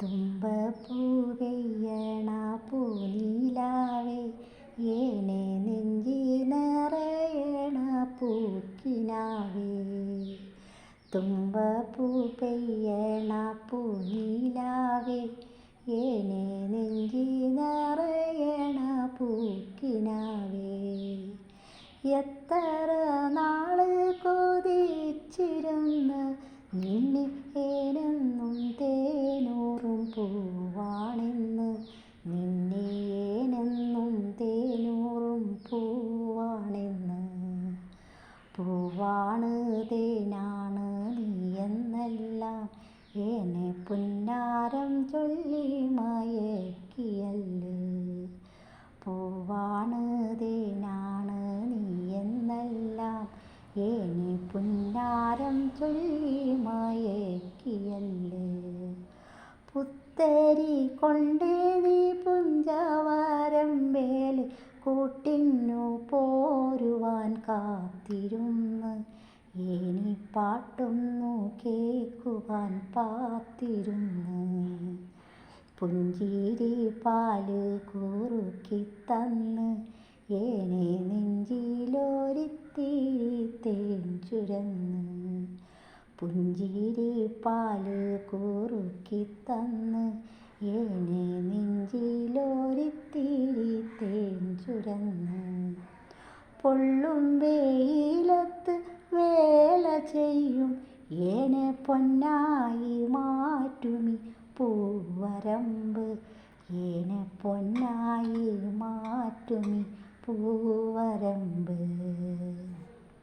തുമ്പപ്പൂ പെയ്യണ പൂനിലാവേ, ഏനെ നെഞ്ചി നിറയണ പൂക്കിനാവേ. തുമ്പപ്പൂ പെയ്യണ പൂനിലാവേ, ഏനെ നെഞ്ചി നിറയണ പൂക്കിനാവേ. എത്ര നാള് കൊതിച്ചിരുന്ന് നിന്നെ ഏനെന്നും തേനൂറും പൂവാണെന്ന്, നിന്നെ ഏനെന്നും തേനൂറും പൂവാണെന്ന്. പൂവാണ് തേനാണ് നീയെന്നെല്ലാം ഏനെ പുന്നാരം ചൊല്ലി മയക്കിയല്ലേ. പൂവാണ് തേനാണ് നീയെന്നെല്ലാം ഏനെ പുന്നാരം ചൊല്ലി മയക്കിയല്ലേ. പുത്തരി കൊണ്ടേ നീ പുഞ്ചവരമ്പേൽ കൂട്ടിന്നു പോരുവാൻ കാത്തിരുന്ന്, ഏനിപ്പാട്ടൊന്നു കേൾക്കുവാൻ പാത്തിരുന്ന്. പുഞ്ചിരി പാല് കുറുക്കിത്തന്ന് ഏനെ നെഞ്ചിലൊരിത്തിരി തേൻ ചുരന്ന്. പുഞ്ചിരി പാല് കുറുക്കിത്തന്ന് ഏനെ നെഞ്ചിലൊരിത്തിരി തേൻ ചുരന്ന്. പൊള്ളും വെയിലത്ത് വേല ചെയ്യും ഏനെ പൊന്നായി മാറ്റുമി പൂവരമ്പ്, ഏനെ പൊന്നായി മാറ്റുമി പൂവരമ്പ്.